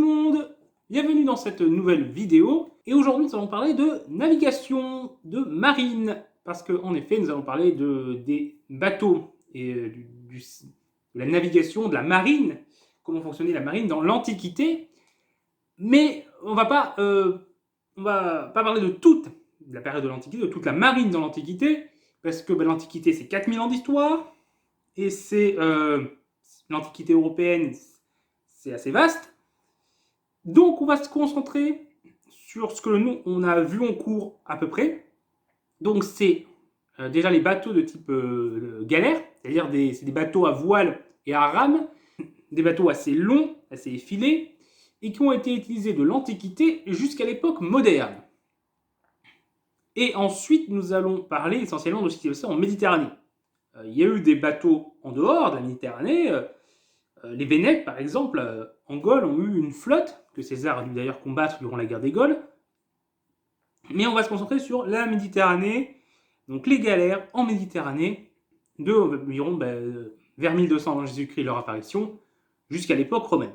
monde, bienvenue dans cette nouvelle vidéo. Et aujourd'hui nous allons parler de navigation, de marine. Parce qu'en effet nous allons parler des bateaux et de la navigation, de la marine. Comment fonctionnait la marine dans l'Antiquité. Mais on va pas parler de toute la période de l'Antiquité, de toute la marine dans l'Antiquité. Parce que l'Antiquité c'est 4000 ans d'histoire. Et c'est l'Antiquité européenne, c'est assez vaste. Donc on va se concentrer sur ce que nous on a vu en cours à peu près. Donc c'est déjà les bateaux de type galère, c'est-à-dire c'est des bateaux à voile et à rame, des bateaux assez longs, assez effilés, et qui ont été utilisés de l'Antiquité jusqu'à l'époque moderne. Et ensuite nous allons parler essentiellement de ce qui s'est passé en Méditerranée. Il y a eu des bateaux en dehors de la Méditerranée. Les Vénètes, par exemple, en Gaule, ont eu une flotte, que César a dû d'ailleurs combattre durant la guerre des Gaules. Mais on va se concentrer sur la Méditerranée, donc les galères en Méditerranée, environ vers 1200 avant Jésus-Christ, leur apparition, jusqu'à l'époque romaine.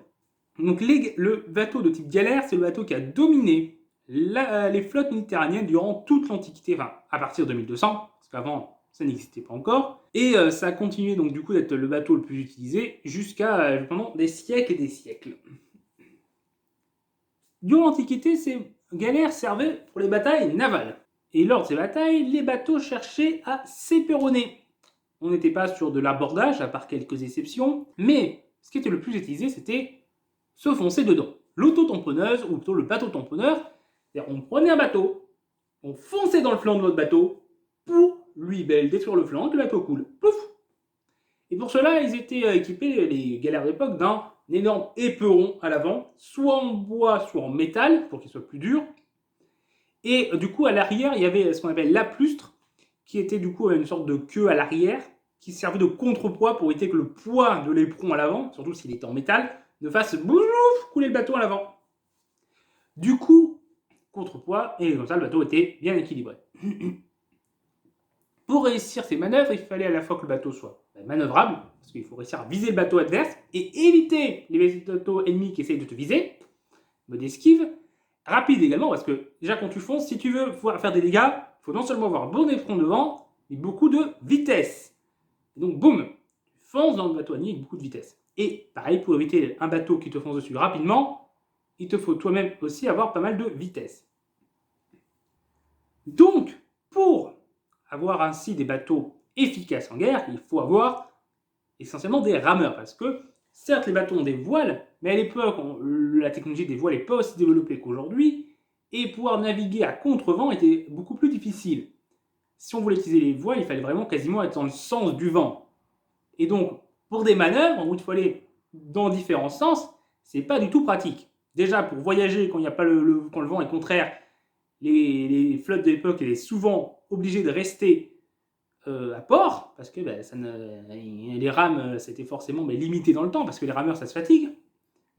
Donc le bateau de type galère, c'est le bateau qui a dominé les flottes méditerranéennes durant toute l'Antiquité, enfin à partir de 1200, parce qu'avant ça n'existait pas encore, et ça a continué donc du coup d'être le bateau le plus utilisé jusqu'à pendant des siècles et des siècles. Durant l'Antiquité, ces galères servaient pour les batailles navales. Et lors de ces batailles, les bateaux cherchaient à s'éperonner. On n'était pas sur de l'abordage, à part quelques exceptions, mais ce qui était le plus utilisé, c'était se foncer dedans. L'auto-tamponneuse, ou plutôt le bateau-tamponneur, c'est-à-dire on prenait un bateau, on fonçait dans le flanc de l'autre bateau, pour lui détruire le flanc, que le bateau coule. Pouf. Et pour cela, ils étaient équipés, les galères d'époque, d'un énorme éperon à l'avant, soit en bois, soit en métal, pour qu'il soit plus dur. Et du coup, à l'arrière, il y avait ce qu'on appelle l'aplustre, qui était du coup une sorte de queue à l'arrière, qui servait de contrepoids pour éviter que le poids de l'éperon à l'avant, surtout s'il était en métal, ne fasse couler le bateau à l'avant. Du coup, contrepoids, et comme ça, le bateau était bien équilibré. Pour réussir ces manœuvres, il fallait à la fois que le bateau soit manœuvrable, parce qu'il faut réussir à viser le bateau adverse et éviter les bateaux ennemis qui essayent de te viser, mode esquive. Rapide également, parce que déjà quand tu fonces, si tu veux pouvoir faire des dégâts, il faut non seulement avoir un bon éperon devant, mais beaucoup de vitesse. Et donc boum, tu fonces dans le bateau ennemi avec beaucoup de vitesse. Et pareil, pour éviter un bateau qui te fonce dessus rapidement, il te faut toi-même aussi avoir pas mal de vitesse. Donc, pour avoir ainsi des bateaux efficaces en guerre, il faut avoir essentiellement des rameurs, parce que certes les bateaux ont des voiles, mais à l'époque la technologie des voiles n'est pas aussi développée qu'aujourd'hui, et pouvoir naviguer à contre-vent était beaucoup plus difficile. Si on voulait utiliser les voiles, il fallait vraiment quasiment être dans le sens du vent. Et donc, pour des manœuvres où il faut aller dans différents sens, c'est pas du tout pratique. Déjà, pour voyager quand, quand le vent est contraire, les flottes de l'époque étaient souvent obligées de rester à port, parce que les rames, c'était forcément limité dans le temps, parce que les rameurs, ça se fatigue.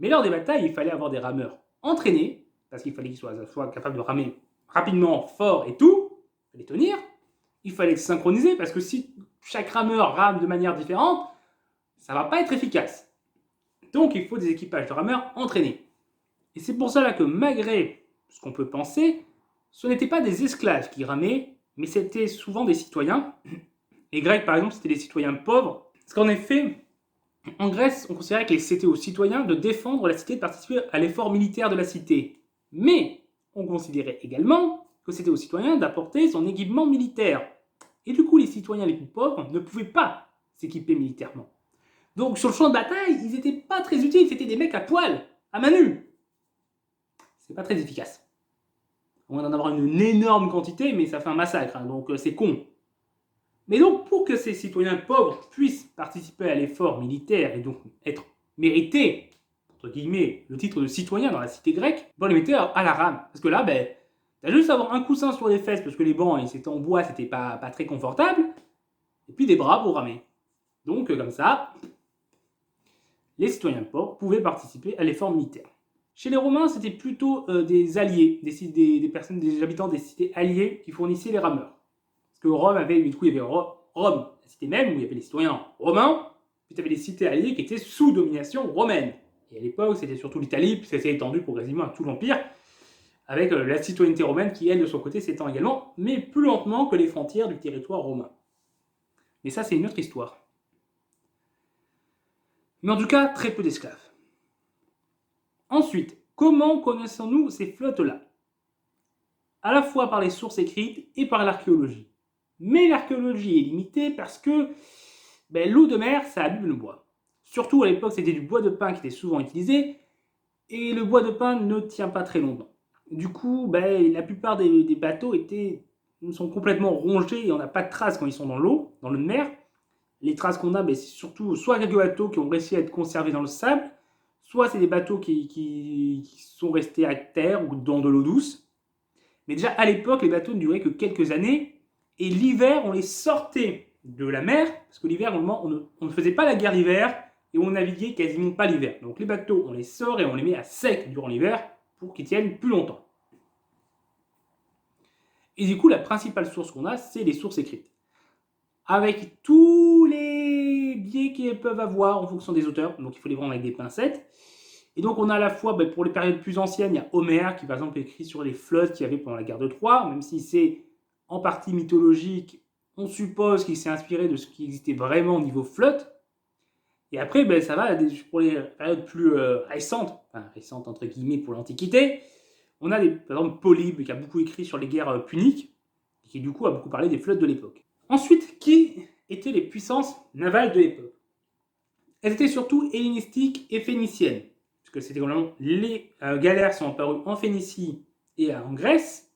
Mais lors des batailles, il fallait avoir des rameurs entraînés, parce qu'il fallait qu'ils soient capables de ramer rapidement, fort et tout, il fallait tenir. Il fallait se synchroniser, parce que si chaque rameur rame de manière différente, ça ne va pas être efficace. Donc il faut des équipages de rameurs entraînés. Et c'est pour cela que malgré ce qu'on peut penser, ce n'étaient pas des esclaves qui ramaient, mais c'était souvent des citoyens. Les Grecs, par exemple, c'était des citoyens pauvres. Parce qu'en effet, en Grèce, on considérait que c'était aux citoyens de défendre la cité, de participer à l'effort militaire de la cité. Mais on considérait également que c'était aux citoyens d'apporter son équipement militaire. Et du coup, les citoyens les plus pauvres ne pouvaient pas s'équiper militairement. Donc sur le champ de bataille, ils n'étaient pas très utiles, c'était des mecs à poil, à main nue. C'est pas très efficace. On va en avoir une énorme quantité, mais ça fait un massacre, hein, donc c'est con. Mais donc, pour que ces citoyens pauvres puissent participer à l'effort militaire et donc être mérités, entre guillemets, le titre de citoyen dans la cité grecque, on les mettait à la rame. Parce que là, t'as juste à avoir un coussin sur les fesses, parce que les bancs, c'était en bois, c'était pas très confortable, et puis des bras pour ramer. Donc, comme ça, les citoyens pauvres pouvaient participer à l'effort militaire. Chez les Romains, c'était plutôt des alliés, des habitants des cités alliées qui fournissaient les rameurs. Parce que Rome avait, du coup, il y avait Rome, la cité même, où il y avait les citoyens romains, puis il y avait les cités alliées qui étaient sous domination romaine. Et à l'époque, c'était surtout l'Italie, puis ça s'est étendu progressivement à tout l'Empire, avec la citoyenneté romaine qui, elle, de son côté, s'étend également, mais plus lentement que les frontières du territoire romain. Mais ça, c'est une autre histoire. Mais en tout cas, très peu d'esclaves. Ensuite, comment connaissons-nous ces flottes-là? À la fois par les sources écrites et par l'archéologie. Mais l'archéologie est limitée parce que l'eau de mer, ça abîme le bois. Surtout à l'époque, c'était du bois de pin qui était souvent utilisé, et le bois de pin ne tient pas très longtemps. Du coup, la plupart des bateaux sont complètement rongés et on n'a pas de traces quand ils sont dans l'eau, dans le mer. Les traces qu'on a, c'est surtout soit quelques bateaux qui ont réussi à être conservés dans le sable, soit c'est des bateaux qui sont restés à terre ou dans de l'eau douce. Mais déjà à l'époque, les bateaux ne duraient que quelques années, et l'hiver, on les sortait de la mer, parce que l'hiver, on ne faisait pas la guerre l'hiver, et on naviguait quasiment pas l'hiver. Donc les bateaux, on les sort et on les met à sec durant l'hiver, pour qu'ils tiennent plus longtemps. Et du coup, la principale source qu'on a, c'est les sources écrites. Avec tous les biais qu'elles peuvent avoir en fonction des auteurs, donc il faut les prendre avec des pincettes. Et donc on a à la fois, pour les périodes plus anciennes, il y a Homère qui par exemple écrit sur les flottes qu'il y avait pendant la guerre de Troie, même si c'est en partie mythologique, on suppose qu'il s'est inspiré de ce qui existait vraiment au niveau flotte. Et après, ça va pour les périodes plus récentes, enfin récentes entre guillemets pour l'Antiquité, on a par exemple Polybe qui a beaucoup écrit sur les guerres puniques, et qui du coup a beaucoup parlé des flottes de l'époque. Ensuite, qui étaient les puissances navales de l'époque? Elles étaient surtout hellénistiques et phéniciennes, puisque c'était vraiment les galères sont apparues en Phénicie et en Grèce,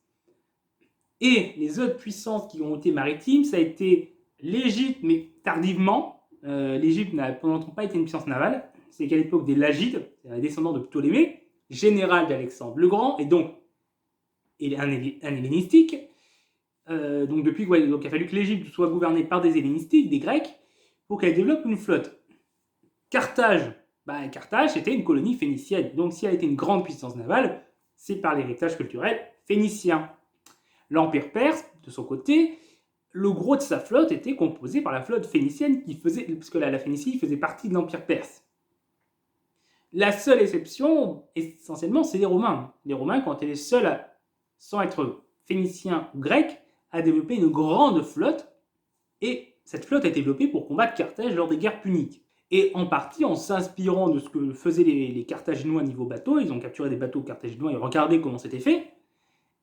et les autres puissances qui ont été maritimes, ça a été l'Égypte, mais tardivement. L'Égypte n'a pendant longtemps pas été une puissance navale, c'est qu'à l'époque des Lagides, un descendant de Ptolémée, général d'Alexandre le Grand, et donc un hellénistique. Donc il a fallu que l'Égypte soit gouvernée par des hellénistiques, des Grecs, pour qu'elle développe une flotte. Carthage, Carthage c'était une colonie phénicienne, donc si elle était une grande puissance navale, c'est par l'héritage culturel phénicien. L'Empire perse, de son côté, le gros de sa flotte était composé par la flotte phénicienne, parce que la Phénicie faisait partie de l'Empire perse. La seule exception, essentiellement, c'est les Romains. Les Romains, quand ils étaient les seuls, sans être phéniciens ou grecs, à développer une grande flotte, et cette flotte a été développée pour combattre Carthage lors des guerres puniques. Et en partie en s'inspirant de ce que faisaient les Carthaginois niveau bateau, ils ont capturé des bateaux carthaginois et regardé comment c'était fait,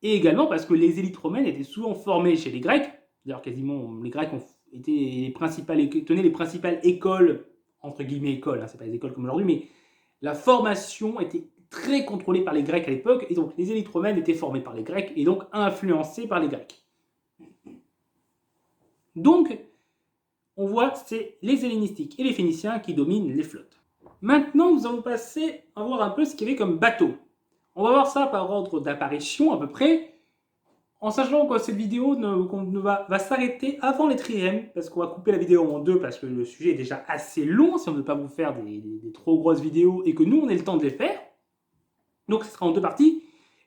et également parce que les élites romaines étaient souvent formées chez les Grecs, d'ailleurs quasiment les Grecs tenaient les principales écoles, entre guillemets écoles, c'est pas des écoles comme aujourd'hui, mais la formation était très contrôlée par les Grecs à l'époque, et donc les élites romaines étaient formées par les Grecs, et donc influencées par les Grecs. Donc, on voit c'est les hellénistiques et les phéniciens qui dominent les flottes. Maintenant, nous allons passer à voir un peu ce qu'il y avait comme bateau. On va voir ça par ordre d'apparition à peu près, en sachant que cette vidéo va s'arrêter avant les trirèmes, parce qu'on va couper la vidéo en deux, parce que le sujet est déjà assez long, si on ne veut pas vous faire des trop grosses vidéos, et que nous, on ait le temps de les faire. Donc, ce sera en deux parties.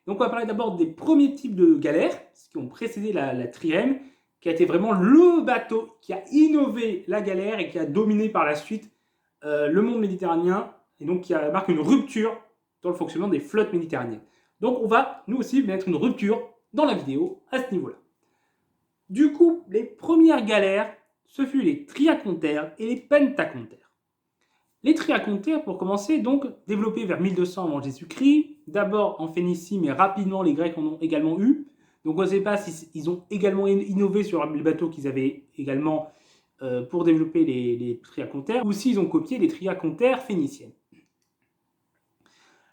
Donc, on va parler d'abord des premiers types de galères, qui ont précédé la trirème, qui a été vraiment le bateau qui a innové la galère et qui a dominé par la suite le monde méditerranéen, et donc qui marque une rupture dans le fonctionnement des flottes méditerranéennes. Donc on va, nous aussi, mettre une rupture dans la vidéo à ce niveau-là. Du coup, les premières galères, ce fut les triacontères et les pentacontères. Les triacontères, pour commencer, donc développés vers 1200 avant Jésus-Christ, d'abord en Phénicie, mais rapidement les Grecs en ont également eu. Donc on ne sait pas s'ils ont également innové sur les bateaux qu'ils avaient également pour développer les triacontères, ou s'ils ont copié les triacontères phéniciennes.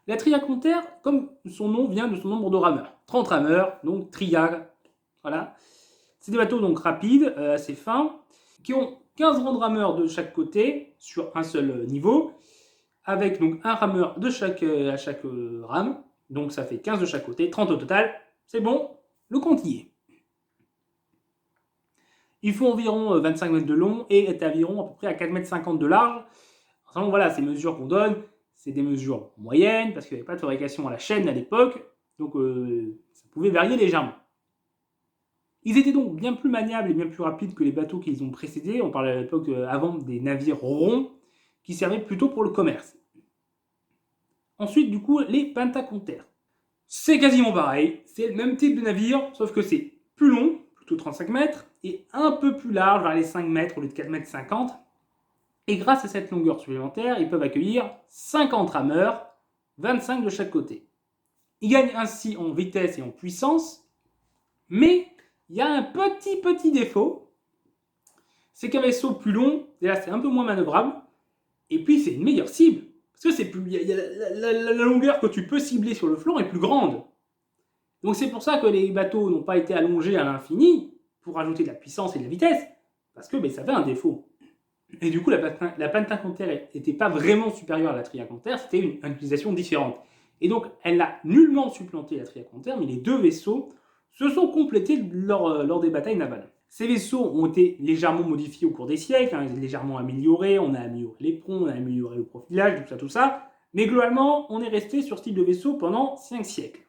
La triacontère, comme son nom vient de son nombre de rameurs. 30 rameurs, donc tria, voilà. C'est des bateaux donc rapides, assez fins, qui ont 15 rangs de rameurs de chaque côté, sur un seul niveau, avec donc un rameur à chaque rame, donc ça fait 15 de chaque côté, 30 au total, c'est bon, le compte y est. Il faut environ 25 mètres de long et est environ à peu près à 4,50 m de large. Donc voilà, ces mesures qu'on donne, c'est des mesures moyennes, parce qu'il n'y avait pas de fabrication à la chaîne à l'époque, donc ça pouvait varier légèrement. Ils étaient donc bien plus maniables et bien plus rapides que les bateaux qu'ils ont précédés. On parlait à l'époque avant des navires ronds, qui servaient plutôt pour le commerce. Ensuite, du coup, les pentacontaires. C'est quasiment pareil, c'est le même type de navire, sauf que c'est plus long, plutôt 35 mètres, et un peu plus large, vers les 5 mètres au lieu de 4 mètres 50. Et grâce à cette longueur supplémentaire, ils peuvent accueillir 50 rameurs, 25 de chaque côté. Ils gagnent ainsi en vitesse et en puissance, mais il y a un petit défaut, c'est qu'un vaisseau plus long, déjà c'est un peu moins manœuvrable, et puis c'est une meilleure cible. Parce que c'est plus, la longueur que tu peux cibler sur le flanc est plus grande. Donc c'est pour ça que les bateaux n'ont pas été allongés à l'infini pour ajouter de la puissance et de la vitesse, parce que ça avait un défaut. Et du coup, la pentacontaire n'était pas vraiment supérieure à la triacontaire, c'était une utilisation différente. Et donc, elle n'a nullement supplanté la triacontaire, mais les deux vaisseaux se sont complétés lors des batailles navales. Ces vaisseaux ont été légèrement modifiés au cours des siècles, hein, légèrement améliorés, on a amélioré les ponts, on a amélioré le profilage, tout ça. Mais globalement, on est resté sur ce type de vaisseau pendant 5 siècles.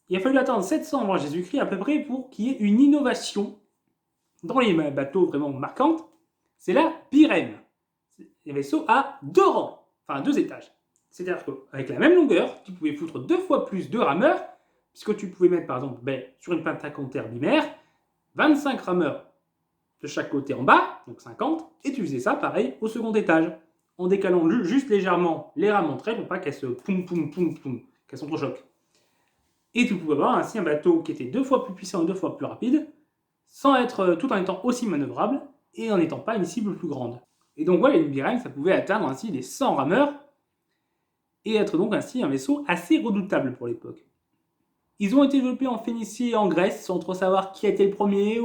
Il a fallu attendre 700 avant Jésus-Christ à peu près pour qu'il y ait une innovation dans les bateaux vraiment marquantes, c'est la birème. Les vaisseaux à 2 rangs, enfin 2 étages. C'est-à-dire qu'avec la même longueur, tu pouvais foutre 2 fois plus de rameurs, puisque tu pouvais mettre par exemple sur une pentacontaire bimaire, 25 rameurs de chaque côté en bas, donc 50, et tu faisais ça pareil au second étage, en décalant juste légèrement les rames entre elles pour pas qu'elles se qu'elles s'entrechoquent. Et tu pouvais avoir ainsi un bateau qui était 2 fois plus puissant et 2 fois plus rapide, sans être tout en étant aussi manœuvrable et en n'étant pas une cible plus grande. Et donc une birème, ça pouvait atteindre ainsi les 100 rameurs et être donc ainsi un vaisseau assez redoutable pour l'époque. Ils ont été développés en Phénicie et en Grèce, sans trop savoir qui a été le premier,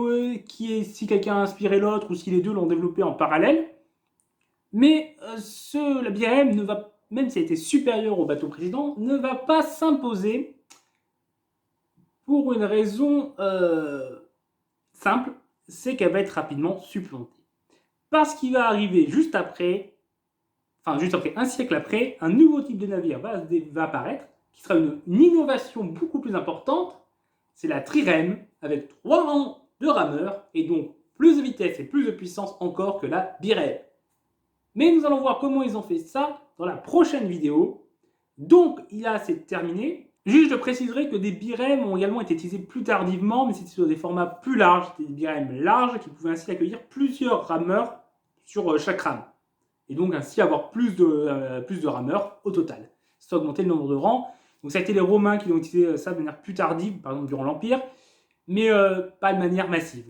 si quelqu'un a inspiré l'autre ou si les deux l'ont développé en parallèle. Mais la birème, même si elle était supérieure au bateau précédent, ne va pas s'imposer pour une raison simple, c'est qu'elle va être rapidement supplantée. Parce qu'il va arriver juste après, un siècle après, un nouveau type de navire va apparaître, qui sera une innovation beaucoup plus importante, c'est la trirème, avec 3 rangs de rameurs, et donc plus de vitesse et plus de puissance encore que la birème. Mais nous allons voir comment ils ont fait ça dans la prochaine vidéo. Donc là, c'est terminé. Juste, je préciserai que des birèmes ont également été utilisés plus tardivement, mais c'était sur des formats plus larges. C'était des birèmes larges qui pouvaient ainsi accueillir plusieurs rameurs sur chaque rame. Et donc ainsi avoir plus de rameurs au total. Ça a augmenté le nombre de rangs. Donc ça a été les Romains qui ont utilisé ça de manière plus tardive, par exemple durant l'Empire, mais pas de manière massive.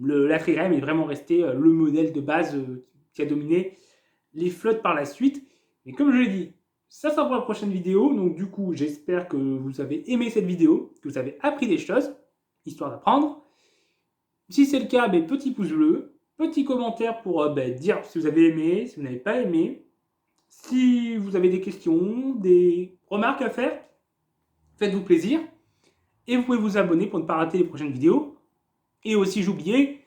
La trirème est vraiment resté le modèle de base qui a dominé les flottes par la suite. Mais comme je l'ai dit, ça sera pour la prochaine vidéo. Donc du coup, j'espère que vous avez aimé cette vidéo, que vous avez appris des choses, histoire d'apprendre. Si c'est le cas, petit pouce bleu, petit commentaire pour dire si vous avez aimé, si vous n'avez pas aimé. Si vous avez des questions, des remarques à faire, faites-vous plaisir. Et vous pouvez vous abonner pour ne pas rater les prochaines vidéos. Et aussi, j'oubliais,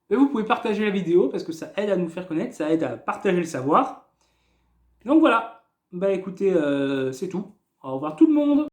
vous pouvez partager la vidéo parce que ça aide à nous faire connaître, ça aide à partager le savoir. Donc voilà, écoutez, c'est tout. Au revoir tout le monde.